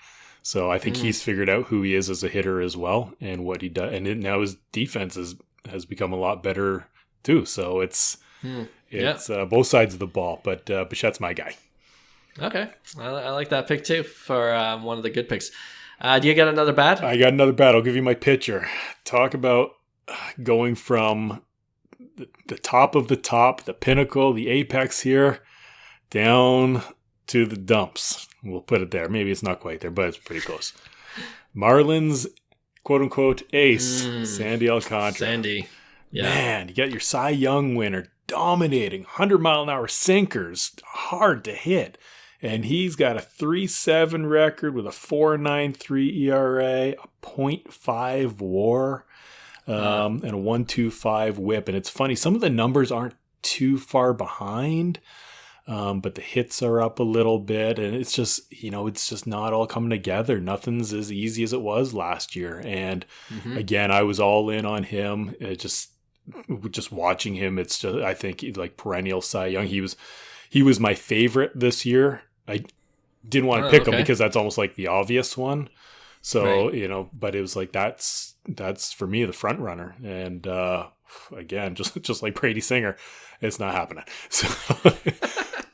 So I think he's figured out who he is as a hitter as well and what he does. And now his defense has become a lot better too. So it's both sides of the ball, but Bichette's my guy. Okay. I like that pick too for one of the good picks. Do you get another bat? I got another bat. I'll give you my pitcher. Talk about going from the top of the top, the pinnacle, the apex here, down to the dumps. We'll put it there. Maybe it's not quite there, but it's pretty close. Marlins, quote-unquote, ace, Sandy Alcantara. Sandy. Yeah. Man, you got your Cy Young winner dominating, 100-mile-an-hour sinkers, hard to hit. And he's got a 3.7 record with a 4.93 ERA, a 0.5 WAR, and a 1.25 WHIP. And it's funny, some of the numbers aren't too far behind, but the hits are up a little bit. And it's just, it's just not all coming together. Nothing's as easy as it was last year. And again, I was all in on him. Just watching him, it's just, I think, like perennial Cy Young. He was my favorite this year. I didn't want to pick him because that's almost like the obvious one. So, but it was like, that's for me, the front runner. And, again, just like Brady Singer, it's not happening. So,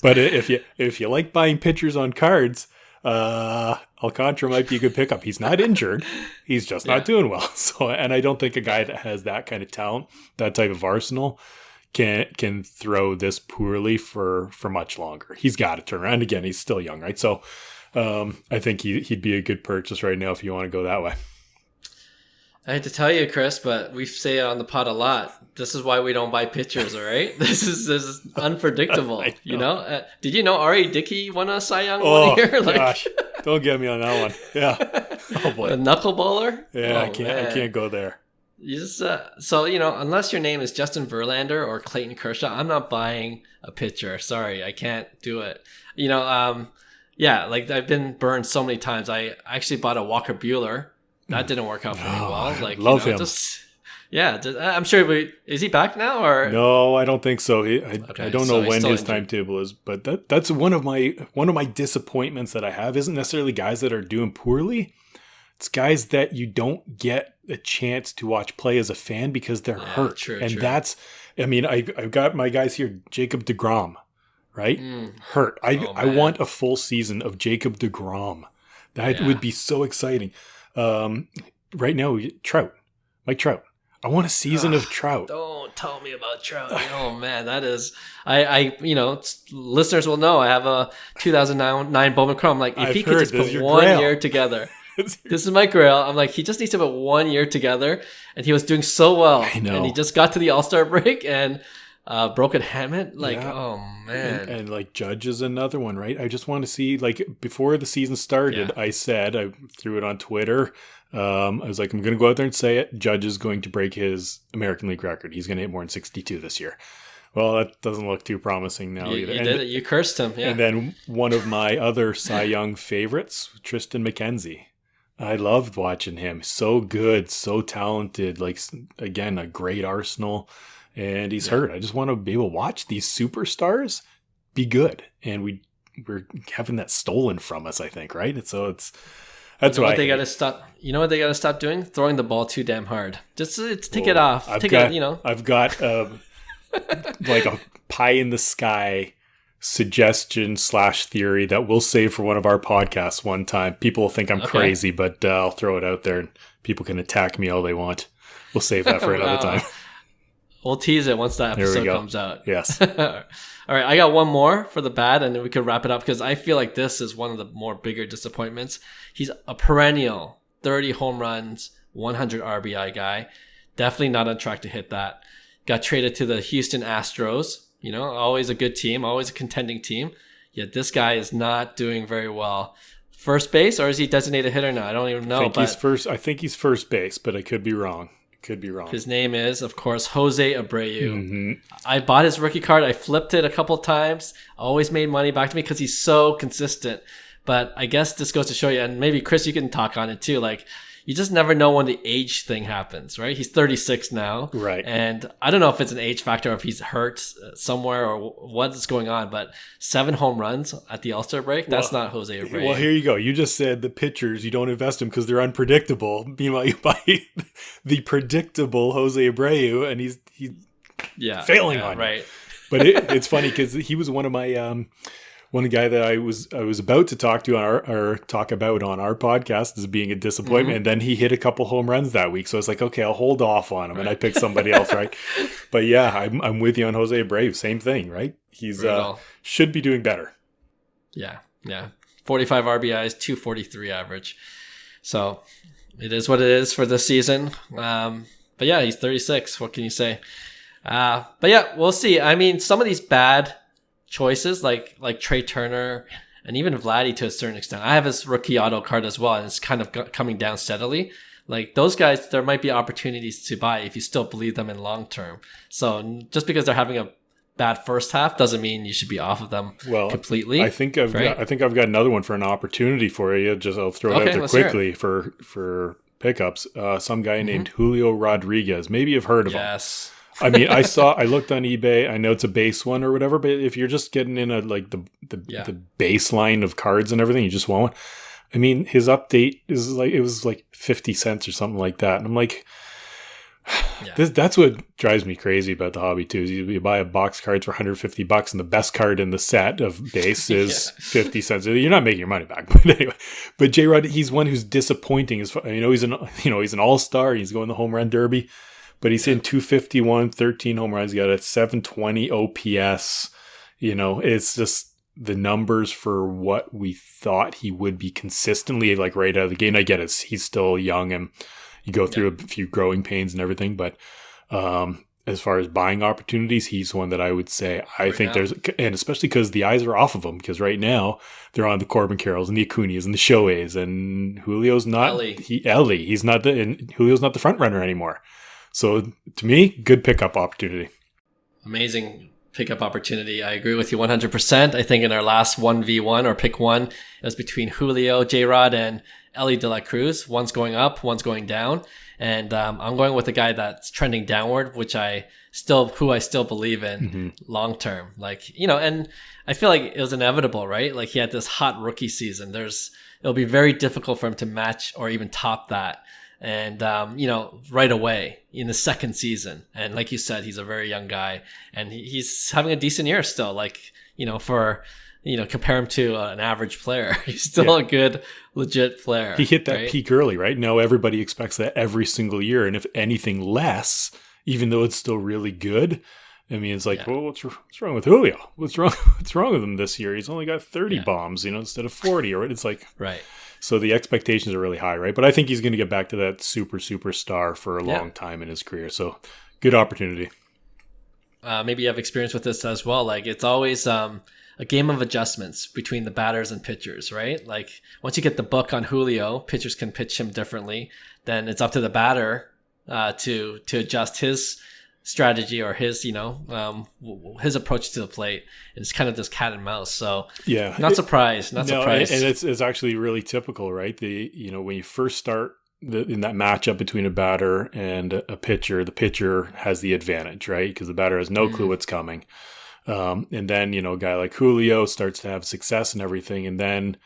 but if you like buying pitchers on cards, Alcantara might be a good pickup. He's not injured. He's just not doing well. So, and I don't think a guy that has that kind of talent, that type of arsenal, can throw this poorly for much longer. He's got to turn around. Again, he's still young, right? So I think he'd be a good purchase right now if you want to go that way. I hate to tell you, Chris, but we say it on the pod a lot. This is why we don't buy pitchers, all right? This is unpredictable. Did you know R.A. Dickey won a Cy Young 1 year? Gosh, don't get me on that one. Yeah. Oh boy. A knuckleballer? Yeah, I can't go there. You just unless your name is Justin Verlander or Clayton Kershaw, I'm not buying a pitcher. Sorry, I can't do it. Like I've been burned so many times. I actually bought a Walker Buehler. That didn't work out very well. Like, love him. I'm sure. Is he back now or no? I don't think so. I don't know when his timetable is, but that's one of my disappointments that I have. Isn't necessarily guys that are doing poorly. It's guys that you don't get a chance to watch play as a fan because they're hurt. True. That's, I've got my guys here, Jacob deGrom, right? Hurt. I want a full season of Jacob deGrom. That would be so exciting. Right now, Mike Trout. I want a season of Trout. Don't tell me about Trout. Oh man, that is, listeners will know I have a 2009 Bowman Chrome. Like if he could just put 1 year together. This is my grail. I'm like, he just needs to put 1 year together, and he was doing so well. I know. And he just got to the All-Star break and broken helmet. Oh man. And like Judge is another one, right? I just want to see, like, before the season started, I threw it on Twitter. I was like, I'm going to go out there and say it. Judge is going to break his American League record. He's going to hit more than 62 this year. Well, that doesn't look too promising now either. You did it. You cursed him. Yeah. And then one of my other Cy Young favorites, Tristan McKenzie. I loved watching him. So good, so talented. Like, again, a great arsenal. And he's hurt. I just want to be able to watch these superstars be good. And we're having that stolen from us, I think, right? And so that's what they got to stop. You know what they got to stop doing? Throwing the ball too damn hard. Just take it off. I've got like a pie in the sky suggestion / theory that we'll save for one of our podcasts one time. People will think I'm crazy, but I'll throw it out there and people can attack me all they want. We'll save that for another time. We'll tease it once that episode comes out. Yes. All right, I got one more for the bad, and then we could wrap it up because I feel like this is one of the more bigger disappointments. He's a perennial 30 home runs, 100 RBI guy. Definitely not on track to hit that. Got traded to the Houston Astros. You know, always a good team, always a contending team. Yet this guy is not doing very well. First base, or is he designated hitter now? I don't even know. I think he's first base, but I could be wrong. His name is, of course, Jose Abreu. Mm-hmm. I bought his rookie card. I flipped it a couple times. Always made money back to me because he's so consistent. But I guess this goes to show you, and maybe Chris, you can talk on it too. Like, you just never know when the age thing happens, right? He's 36 now. Right. And I don't know if it's an age factor or if he's hurt somewhere or what's going on, but 7 home runs at the All-Star break, that's not Jose Abreu. Well, here you go. You just said the pitchers, you don't invest them because they're unpredictable. Meanwhile, you buy the predictable Jose Abreu, and he's failing on right. You. But it's funny because he was one of my... one guy that I was about to talk to talk about on our podcast as being a disappointment, and then he hit a couple home runs that week. So I was like, okay, I'll hold off on him, and I picked somebody else, right? But yeah, I'm with you on Jose Abreu. Same thing, right? He's should be doing better. Yeah. 45 RBIs, 243 average. So it is what it is for this season. But yeah, he's 36. What can you say? But yeah, we'll see. I mean, some of these bad choices like Trea Turner and even Vladdy to a certain extent. I have his rookie auto card as well, and it's kind of coming down steadily. Like those guys, there might be opportunities to buy if you still believe them in long term. So just because they're having a bad first half doesn't mean you should be off of them completely. I think I've got another one for an opportunity for you. Just I'll throw it out there quickly for pickups. Some guy named Julio Rodriguez. Maybe you've heard of him. Yes. I mean, I looked on eBay. I know it's a base one or whatever, but if you're just getting in the baseline of cards and everything, you just want one. I mean, his update is it was like 50 cents or something like that. And I'm like, that's what drives me crazy about the hobby too. Is you buy a box cards for $150 and the best card in the set of base is 50 cents. You're not making your money back. But anyway, but J-Rod, he's one who's disappointing. He's an all-star. He's going the home run derby. But he's in 251, 13 home runs. He got a 720 OPS. It's just the numbers for what we thought he would be consistently, like right out of the gate. And I get it. He's still young and you go through a few growing pains and everything. But as far as buying opportunities, he's one that I would say and especially because the eyes are off of him. Because right now they're on the Corbin Carrolls and the Acunas and the Shoheis, and Julio's not. He's not and Julio's not the front runner anymore. So to me, good pickup opportunity. Amazing pickup opportunity. I agree with you 100%. I think in our last 1v1 or pick one, it was between Julio, J-Rod, and Ellie De La Cruz. One's going up, one's going down. And I'm going with the guy that's trending downward, which I still believe in long term. And I feel like it was inevitable, right? Like he had this hot rookie season. It'll be very difficult for him to match or even top that. And, right away in the second season. And like you said, he's a very young guy and he's having a decent year still. Compare him to an average player. He's still a good, legit player. He hit that peak early, right? Now everybody expects that every single year. And if anything less, even though it's still really good, I mean, it's like, well, what's wrong with Julio? What's wrong with him this year? He's only got 30 bombs, instead of 40, or it's like, right. So the expectations are really high, right? But I think he's going to get back to that superstar for a long time in his career. So good opportunity. Maybe you have experience with this as well. Like it's always a game of adjustments between the batters and pitchers, right? Like once you get the book on Julio, pitchers can pitch him differently. Then it's up to the batter to adjust his strategy or his, his approach to the plate. It's kind of this cat and mouse. So yeah, not surprised. And it's actually really typical, right? When you first start in that matchup between a batter and a pitcher, the pitcher has the advantage, right? Because the batter has no clue what's coming. And then, a guy like Julio starts to have success and everything. And then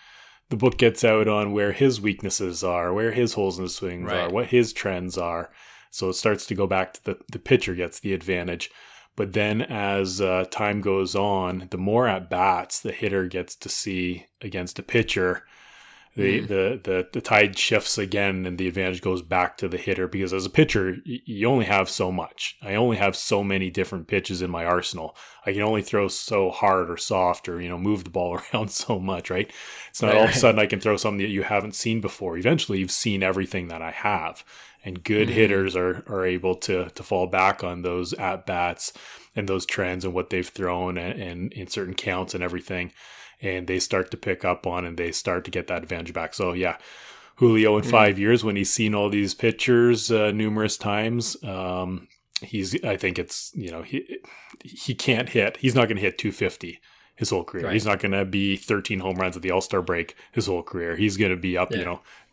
the book gets out on where his weaknesses are, where his holes in the swings are, what his trends are. So it starts to go back to the pitcher gets the advantage. But then as time goes on, the more at-bats the hitter gets to see against a pitcher, the tide shifts again and the advantage goes back to the hitter, because as a pitcher, you only have so much. I only have so many different pitches in my arsenal. I can only throw so hard or soft or, move the ball around so much, right? It's not all of a sudden I can throw something that you haven't seen before. Eventually you've seen everything that I have. And good hitters are able to fall back on those at-bats and those trends and what they've thrown and in certain counts and everything. And they start to pick up on and they start to get that advantage back. So, yeah, Julio in 5 years, when he's seen all these pitchers numerous times, I think it's, he can't hit. He's not going to hit 250 his whole career. Right. He's not going to be 13 home runs at the All-Star break his whole career. He's going to be up,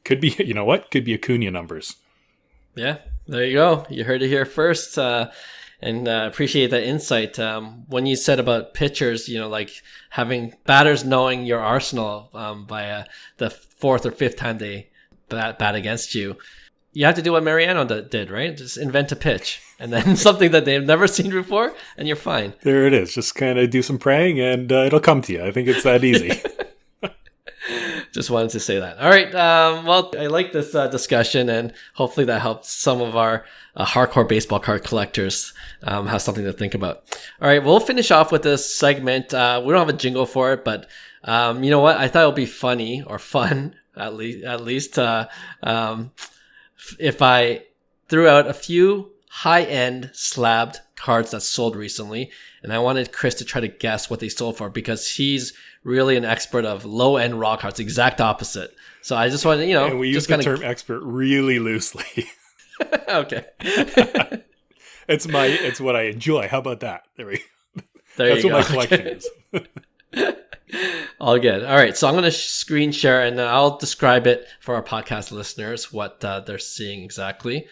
could be, could be Acuna numbers. Yeah, there you go. You heard it here first. And appreciate that insight. When you said about pitchers, like having batters knowing your arsenal by the fourth or fifth time they bat against you, you have to do what Mariano did, right? Just invent a pitch and then something that they've never seen before, and you're fine. There it is. Just kind of do some praying and it'll come to you. I think it's that easy. Just wanted to say that. All right. Well, I like this discussion, and hopefully that helps some of our hardcore baseball card collectors have something to think about. All right. We'll finish off with this segment. We don't have a jingle for it, but you know what? I thought it would be funny or fun, at least if I threw out a few high-end slabbed cards that sold recently, and I wanted Chris to try to guess what they sold for, because he's really an expert of low-end raw cards, exact opposite. So I just wanted, and we use the term expert really loosely. Okay. It's what I enjoy. How about that? That's what my collection is. All good. All right. So I'm going to screen share and I'll describe it for our podcast listeners, what they're seeing exactly.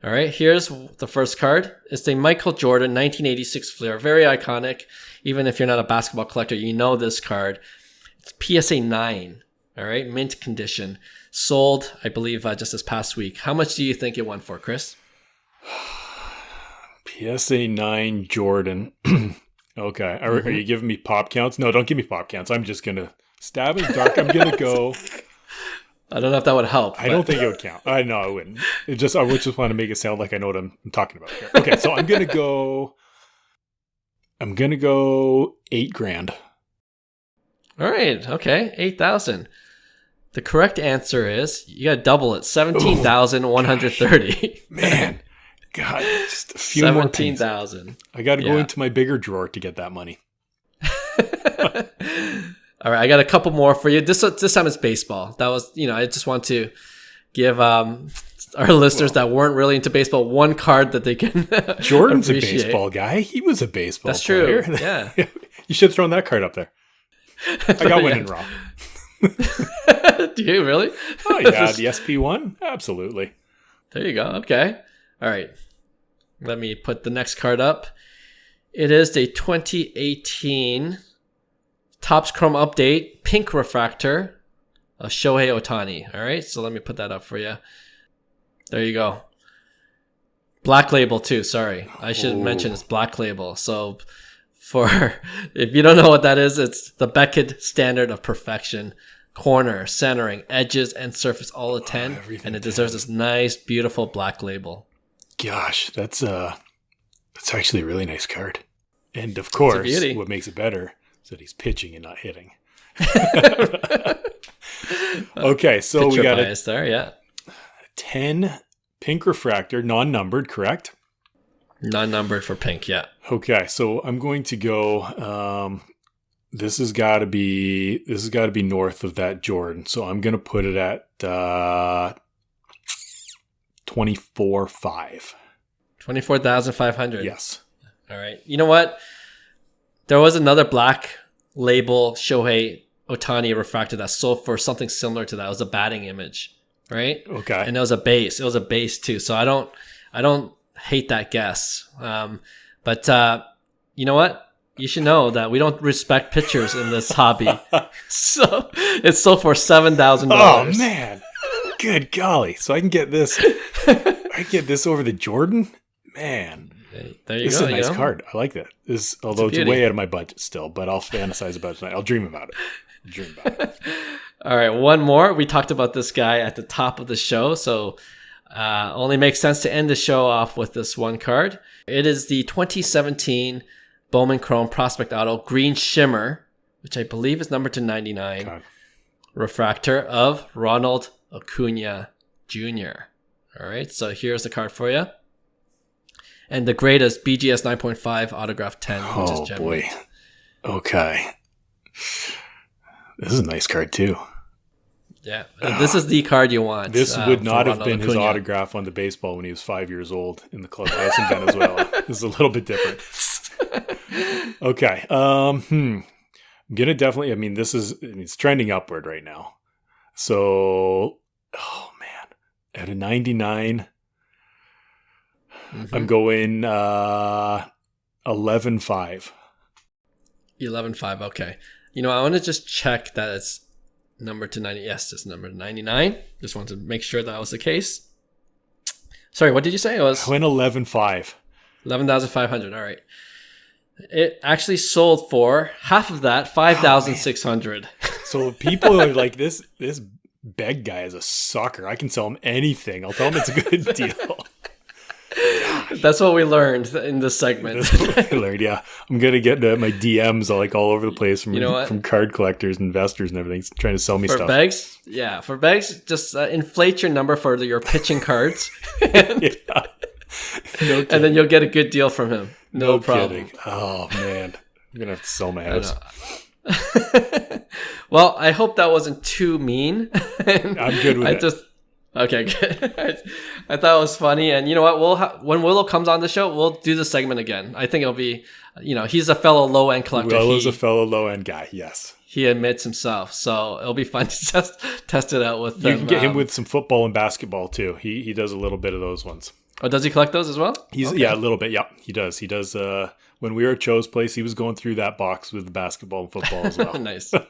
All right. Here's the first card. It's the Michael Jordan 1986 Flair. Very iconic. Even if you're not a basketball collector, you know this card. It's PSA 9. All right. Mint condition. Sold, I believe, just this past week. How much do you think it went for, Chris? PSA 9 Jordan. Okay. Are you giving me pop counts? No, don't give me pop counts. I'm just going to stab in the dark. I'm going to go. I don't know if that would help. I don't think it would count. I know I wouldn't. I would just want to make it sound like I know what I'm talking about here. Okay, so I'm gonna go $8,000. All right. Okay, 8,000. The correct answer is you got to double it. 17,130. Man, God, just a few more. 17,000. I got to go into my bigger drawer to get that money. All right, I got a couple more for you. This time it's baseball. That was, I just want to give our listeners that weren't really into baseball one card that they can Jordan's appreciate. A baseball guy. He was a baseball player. That's true, yeah. You should have thrown that card up there. I got winning wrong. Do you really? Oh, yeah, the SP1? Absolutely. There you go. Okay. All right. Let me put the next card up. It is the 2018 Topps Chrome Update Pink Refractor of Shohei Ohtani. All right, so let me put that up for you. There you go. Black label too. Sorry, I should mention it's black label. So if you don't know what that is, it's the Beckett standard of perfection. Corner, centering, edges, and surface all a 10, and it deserves this nice, beautiful black label. Gosh, that's actually a really nice card. And of course, what makes it better is that he's pitching and not hitting. Okay, so Pitcher we got bias there, yeah. 10 pink refractor, non-numbered, correct? Non-numbered for pink, yeah. Okay, so I'm going to go. This has got to be north of that Jordan. So I'm going to put it at 24.5. $24,500. Yes. All right. You know what? There was another black label Shohei Ohtani refractor that sold for something similar to that. It was a batting image, right? Okay. And it was a base. It was a base too. So I don't hate that guess. But you know what? You should know that we don't respect pitchers in this hobby. So it's sold for $7,000. Oh man. Good golly. So I can get this over the Jordan? Man. There you this go. is a nice card. I like that. Although it's way out of my budget still, but I'll fantasize about it tonight. I'll dream about it. All right, one more. We talked about this guy at the top of the show, so only makes sense to end the show off with this one card. It is the 2017 Bowman Chrome Prospect Auto Green Shimmer, which I believe is numbered to 99, God. Refractor of Ronald Acuna Jr. All right, so here's the card for you. And the grade is BGS 9.5 autograph 10, which is gem. Oh boy. Okay. This is a nice card too. Yeah. This is the card you want. This would not have been his autograph on the baseball when he was 5 years old in the clubhouse in Venezuela. This is a little bit different. Okay. I'm gonna definitely, it's trending upward right now. So, oh man. At a 99, I'm going 11.5. 11.5. Okay. You know, I want to just check that it's numbered to 90. Yes, it's numbered to 99. Just wanted to make sure that was the case. Sorry, what did you say? It was. I went 11.5. 11,500. All right. It actually sold for half of that, 5,600. So people are like, this Begg guy is a sucker. I can sell him anything. I'll tell him it's a good deal. That's what we learned in this segment. That's what I learned, yeah. I'm going to get my DMs all over the place from card collectors, investors, and everything, trying to sell me stuff. For Beggs, just inflate your number for your pitching cards. And then you'll get a good deal from him. No problem. Kidding. Oh, man. I'm going to have to sell my house. Well, I hope that wasn't too mean. I'm good with it. Okay, good. I thought it was funny. And you know what? When Willow comes on the show, we'll do the segment again. I think it'll be, he's a fellow low-end collector. Willow's a fellow low-end guy, yes. He admits himself. So it'll be fun to test it out with him. You can get him with some football and basketball, too. He does a little bit of those ones. Oh, does he collect those as well? Yeah, a little bit. Yeah, he does. He does. When we were at Cho's place, he was going through that box with the basketball and football as well. Nice. All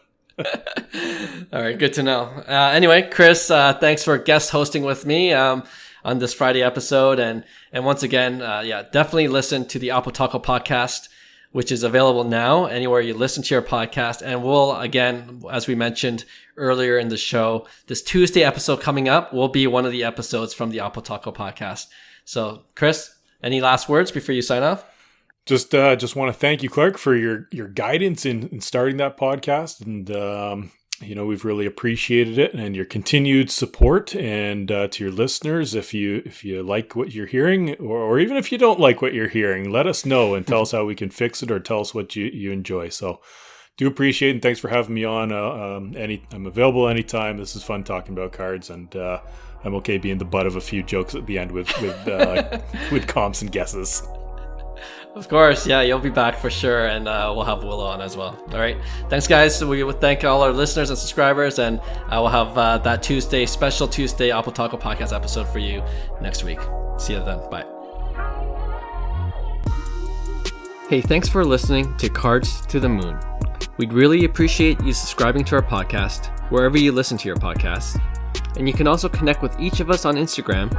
right, good to know. Anyway, Chris, thanks for guest hosting with me on this Friday episode. And once again, definitely listen to the Oppotaco Podcast, which is available now anywhere you listen to your podcast. And we'll, again, as we mentioned earlier in the show, this Tuesday episode coming up will be one of the episodes from the Oppotaco Podcast. So, Chris, any last words before you sign off? Just want to thank you, Clark, for your guidance in starting that podcast, and we've really appreciated it, and your continued support. And to your listeners, if you like what you're hearing, or even if you don't like what you're hearing, let us know and tell us how we can fix it, or tell us what you enjoy. So, do appreciate it, and thanks for having me on. I'm available anytime. This is fun talking about cards, and I'm okay being the butt of a few jokes at the end with comps and guesses. Of course, yeah, you'll be back for sure, and we'll have Willow on as well. All right, thanks, guys. So we would thank all our listeners and subscribers, and we'll have that special Tuesday Oppotaco Podcast episode for you next week. See you then. Bye. Hey, thanks for listening to Cards to the Moon. We'd really appreciate you subscribing to our podcast wherever you listen to your podcasts, and you can also connect with each of us on Instagram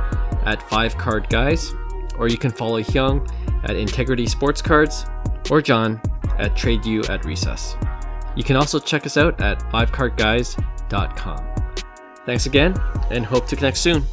at 5cardguys, or you can follow Hyung at Integrity Sports Cards, or John at TradeU at Recess. You can also check us out at fivecardguys.com. Thanks again, and hope to connect soon.